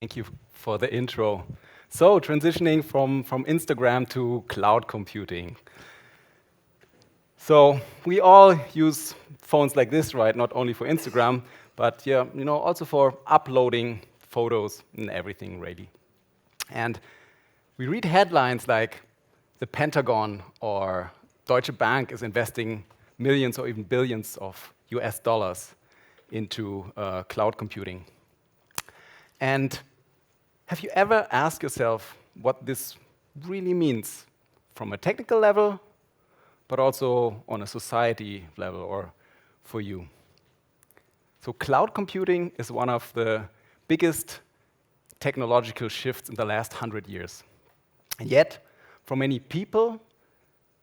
Thank you for the intro. So, transitioning from Instagram to cloud computing. So, we all use phones like this, right? Not only for Instagram, but yeah, also for uploading photos and everything, really. And we read headlines like the Pentagon or Deutsche Bank is investing millions or even billions of US dollars into cloud computing. And have you ever asked yourself what this really means from a technical level, but also on a society level or for you? So cloud computing is one of the biggest technological shifts in the last 100 years. And yet, for many people,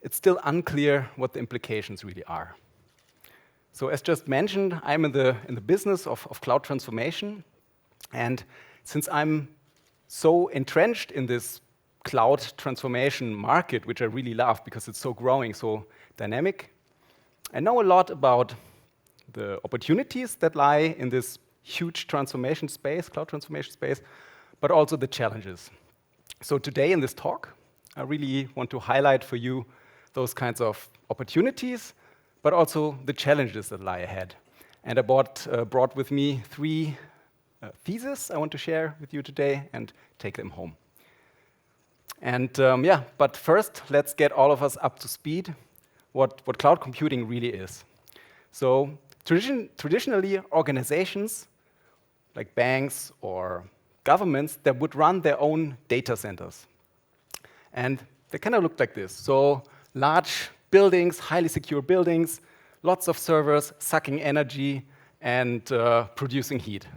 it's still unclear what the implications really are. So as just mentioned, I'm in the business of cloud transformation. And since I'm so entrenched in this cloud transformation market, which I really love because it's so growing, so dynamic, I know a lot about the opportunities that lie in this huge transformation space, cloud transformation space, but also the challenges. So today in this talk, I really want to highlight for you those kinds of opportunities, but also the challenges that lie ahead. And I brought with me three theses I want to share with you today and take them home. And but first, let's get all of us up to speed what cloud computing really is. So traditionally, organizations like banks or governments that would run their own data centers. And they kind of looked like this. So large buildings, highly secure buildings, lots of servers sucking energy and producing heat.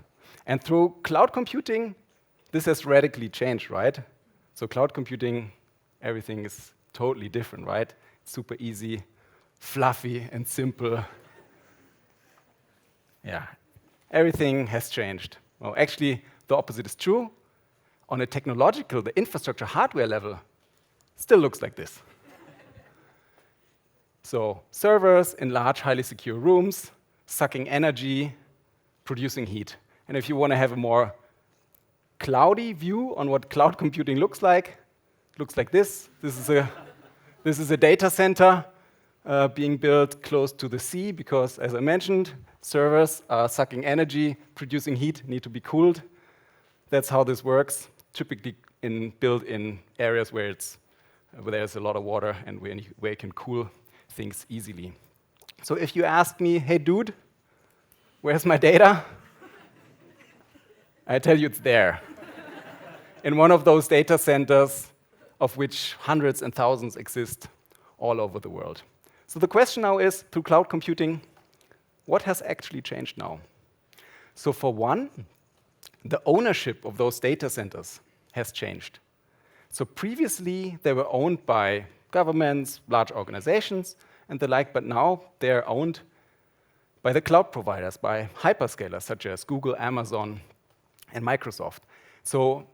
And through cloud computing, this has radically changed, right? So cloud computing, everything is totally different, right? Super easy, fluffy, and simple. Yeah, everything has changed. Well, actually, the opposite is true. On a technological, the infrastructure hardware level, still looks like this. So servers in large, highly secure rooms, sucking energy, producing heat. And if you want to have a more cloudy view on what cloud computing looks like this. This is a data center being built close to the sea because, as I mentioned, servers are sucking energy, producing heat, need to be cooled. That's how this works, typically built in areas where there's a lot of water and where you can cool things easily. So if you ask me, hey dude, where's my data? I tell you it's there. In one of those data centers, of which hundreds and thousands exist all over the world. So the question now is, through cloud computing, what has actually changed now? So for one, the ownership of those data centers has changed. So previously, they were owned by governments, large organizations, and the like, but now they're owned by the cloud providers, by hyperscalers such as Google, Amazon, and Microsoft. So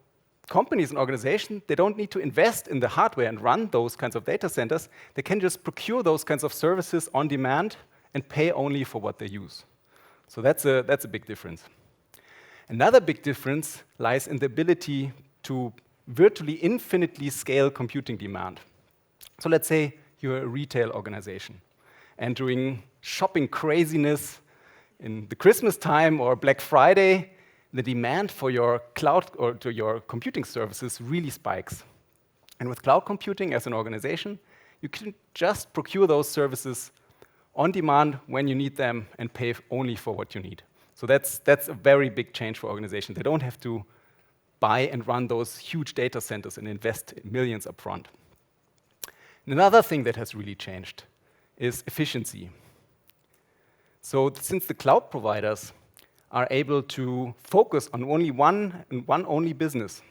companies and organizations, they don't need to invest in the hardware and run those kinds of data centers. They can just procure those kinds of services on demand and pay only for what they use. So that's a big difference. Another big difference lies in the ability to virtually infinitely scale computing demand. So let's say you're a retail organization, and during shopping craziness in the Christmas time or Black Friday, the demand for your cloud or to your computing services really spikes. And with cloud computing as an organization, you can just procure those services on demand when you need them and pay only for what you need. So that's a very big change for organizations. They don't have to buy and run those huge data centers and invest millions upfront. And another thing that has really changed is efficiency. So since the cloud providers are able to focus on only one only business,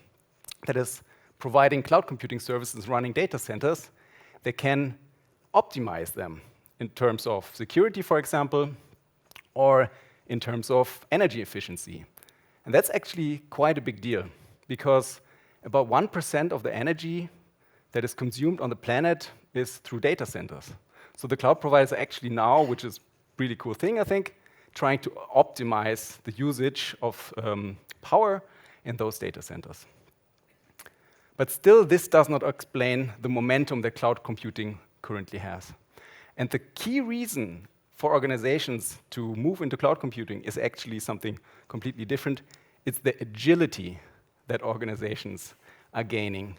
that is providing cloud computing services, running data centers, they can optimize them in terms of security, for example, or in terms of energy efficiency. And that's actually quite a big deal, because about 1% of the energy that is consumed on the planet is through data centers. So the cloud providers are actually now, which is a really cool thing, I think, trying to optimize the usage of power in those data centers. But still, this does not explain the momentum that cloud computing currently has. And the key reason for organizations to move into cloud computing is actually something completely different. It's the agility that organizations are gaining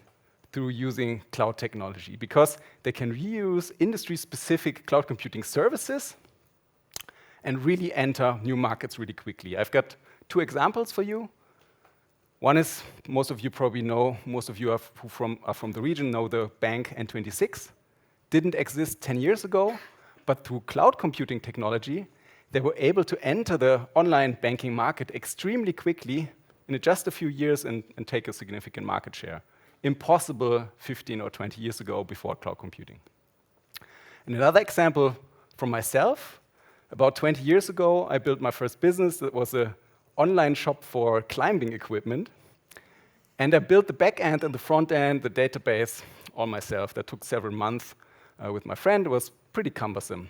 through using cloud technology, because they can reuse industry-specific cloud computing services and really enter new markets really quickly. I've got 2 examples for you. One is, most of you probably know, most of you are from the region know the bank N26. Didn't exist 10 years ago, but through cloud computing technology, they were able to enter the online banking market extremely quickly in just a few years and take a significant market share. Impossible 15 or 20 years ago before cloud computing. And another example from myself, about 20 years ago, I built my first business that was an online shop for climbing equipment. And I built the back end and the front end, the database, all myself. That took several months with my friend. It was pretty cumbersome.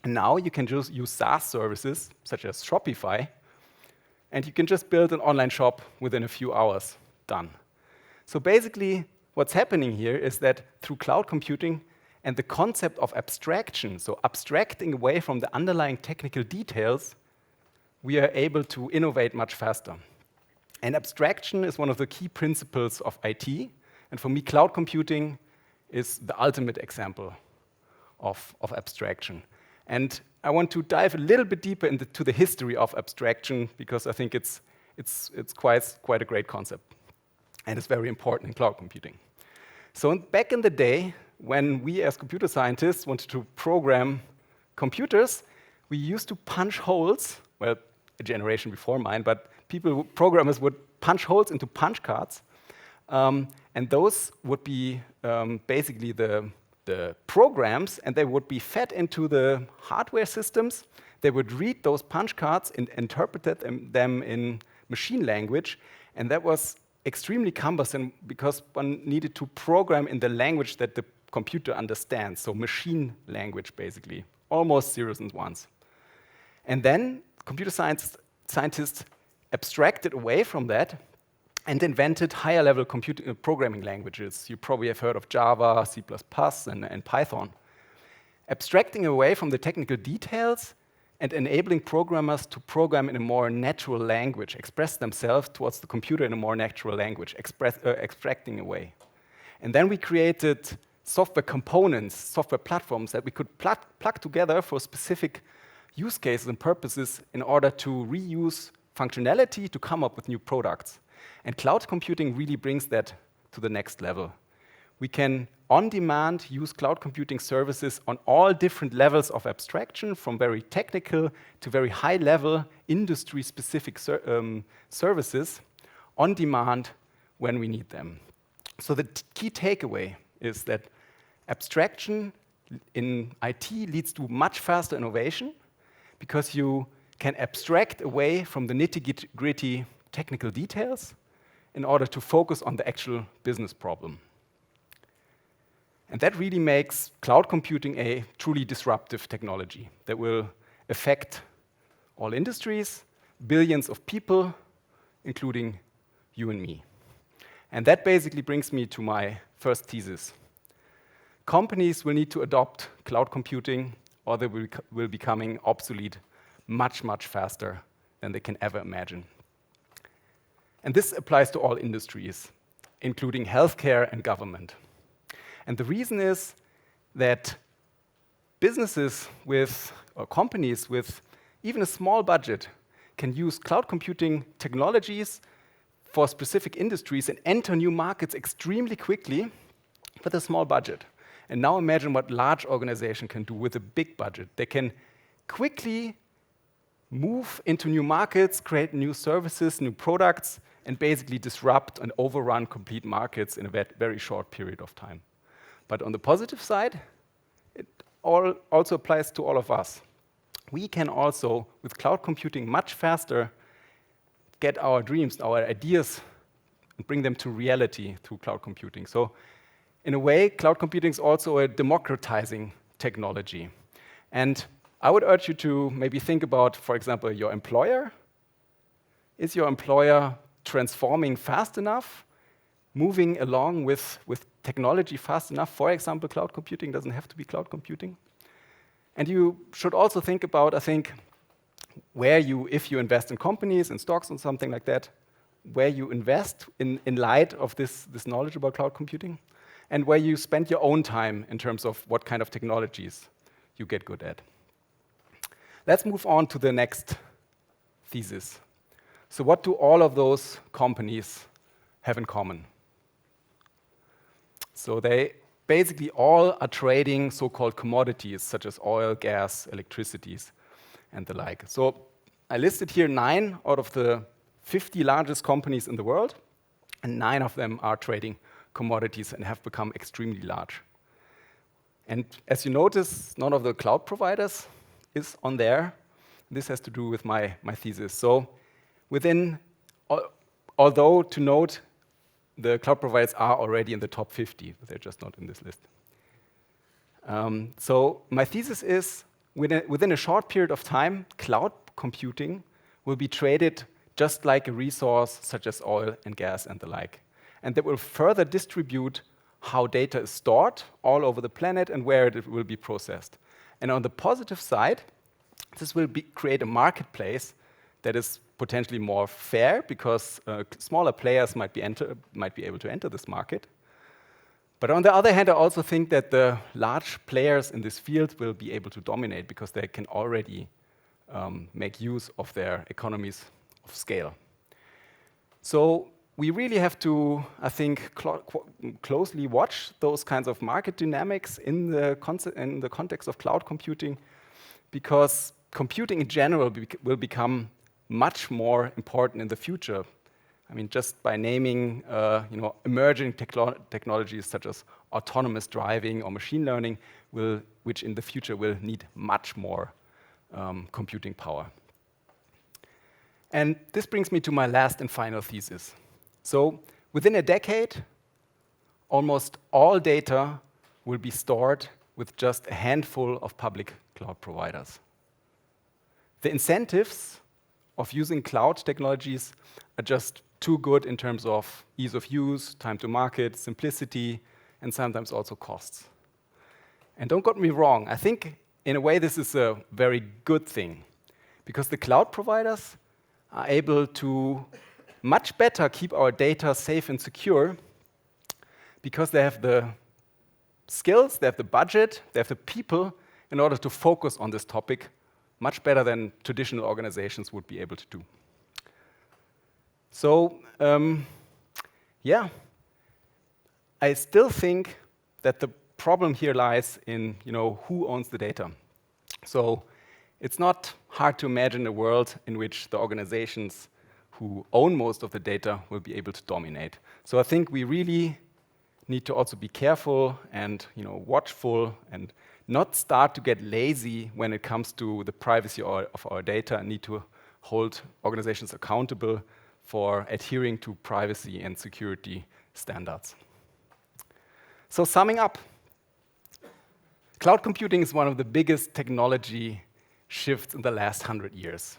And now you can just use SaaS services, such as Shopify, and you can just build an online shop within a few hours. Done. So basically, what's happening here is that through cloud computing and the concept of abstraction, so abstracting away from the underlying technical details, we are able to innovate much faster. And abstraction is one of the key principles of IT. And for me, cloud computing is the ultimate example of abstraction. And I want to dive a little bit deeper into the history of abstraction, because I think it's quite a great concept. And it's very important in cloud computing. So back in the day, when we as computer scientists wanted to program computers, we used to punch holes, well, a generation before mine, but programmers would punch holes into punch cards, and those would be basically the programs, and they would be fed into the hardware systems. They would read those punch cards and interpret them in machine language, and that was extremely cumbersome because one needed to program in the language that the computer understands, so machine language basically, almost zeros and ones. And then computer scientists abstracted away from that and invented higher-level programming languages. You probably have heard of Java, C++, and Python. Abstracting away from the technical details and enabling programmers to program in a more natural language, express themselves towards the computer in a more natural language, abstracting away. And then we created software components, software platforms that we could plug together for specific use cases and purposes in order to reuse functionality to come up with new products. And cloud computing really brings that to the next level. We can, on demand, use cloud computing services on all different levels of abstraction, from very technical to very high-level industry-specific services, on demand when we need them. So the key takeaway is that abstraction in IT leads to much faster innovation, because you can abstract away from the nitty-gritty technical details in order to focus on the actual business problem. And that really makes cloud computing a truly disruptive technology that will affect all industries, billions of people, including you and me. And that basically brings me to my first thesis. Companies will need to adopt cloud computing, or they will be becoming obsolete much, much faster than they can ever imagine. And this applies to all industries, including healthcare and government. And the reason is that businesses or companies with even a small budget can use cloud computing technologies for specific industries and enter new markets extremely quickly with a small budget. And now imagine what large organizations can do with a big budget. They can quickly move into new markets, create new services, new products, and basically disrupt and overrun complete markets in a very short period of time. But on the positive side, it also applies to all of us. We can also, with cloud computing, much faster get our dreams, our ideas, and bring them to reality through cloud computing. So in a way, cloud computing is also a democratizing technology. And I would urge you to maybe think about, for example, your employer. Is your employer transforming fast enough, moving along with technology fast enough. For example, cloud computing doesn't have to be cloud computing. And you should also think about, I think, where you, if you invest in companies, in stocks and something like that, where you invest in light of this knowledge about cloud computing, and where you spend your own time in terms of what kind of technologies you get good at. Let's move on to the next thesis. So what do all of those companies have in common? So they basically all are trading so-called commodities, such as oil, gas, electricities, and the like. So I listed here 9 out of the 50 largest companies in the world, and 9 of them are trading commodities and have become extremely large. And as you notice, none of the cloud providers is on there. This has to do with my thesis. So although to note, the cloud providers are already in the top 50, but they're just not in this list. So my thesis is, within a short period of time, cloud computing will be traded just like a resource such as oil and gas and the like. And that will further distribute how data is stored all over the planet and where it will be processed. And on the positive side, this will create a marketplace that is potentially more fair because smaller players might be able to enter this market. But on the other hand, I also think that the large players in this field will be able to dominate because they can already make use of their economies of scale. So we really have to, I think, closely watch those kinds of market dynamics in the context of cloud computing, because computing in general will become much more important in the future. I mean, just by naming emerging technologies such as autonomous driving or machine learning, which in the future will need much more computing power. And this brings me to my last and final thesis. So within a decade, almost all data will be stored with just a handful of public cloud providers. The incentives of using cloud technologies are just too good in terms of ease of use, time to market, simplicity, and sometimes also costs. And don't get me wrong, I think in a way this is a very good thing, because the cloud providers are able to much better keep our data safe and secure because they have the skills, they have the budget, they have the people in order to focus on this topic much better than traditional organizations would be able to do. So, I still think that the problem here lies in, who owns the data. So it's not hard to imagine a world in which the organizations who own most of the data will be able to dominate. So I think we really need to also be careful and watchful and not start to get lazy when it comes to the privacy of our data, and need to hold organizations accountable for adhering to privacy and security standards. So summing up, cloud computing is one of the biggest technology shifts in the last 100 years.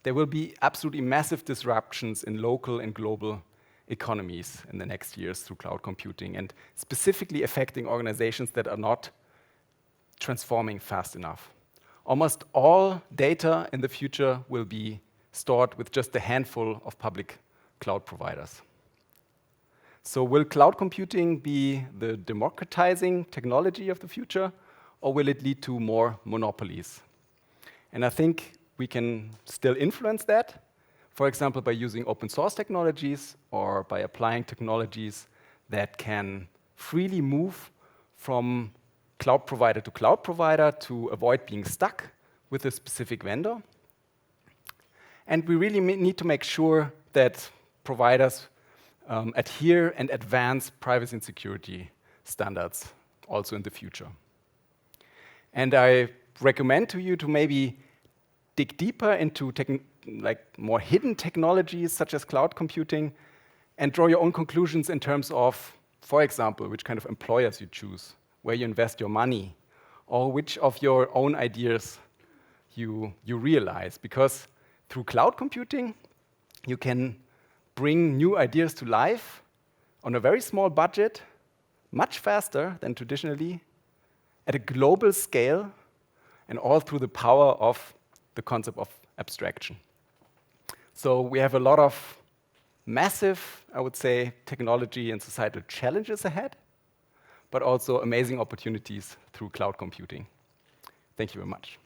There will be absolutely massive disruptions in local and global economies in the next years through cloud computing, and specifically affecting organizations that are not transforming fast enough. Almost all data in the future will be stored with just a handful of public cloud providers. So will cloud computing be the democratizing technology of the future, or will it lead to more monopolies? And I think we can still influence that, for example, by using open source technologies or by applying technologies that can freely move from cloud provider to avoid being stuck with a specific vendor. And we really need to make sure that providers adhere and advance privacy and security standards also in the future. And I recommend to you to maybe dig deeper into more hidden technologies such as cloud computing and draw your own conclusions in terms of, for example, which kind of employers you choose, where you invest your money, or which of your own ideas you realize. Because through cloud computing, you can bring new ideas to life on a very small budget, much faster than traditionally, at a global scale, and all through the power of the concept of abstraction. So we have a lot of massive, I would say, technology and societal challenges ahead, but also amazing opportunities through cloud computing. Thank you very much.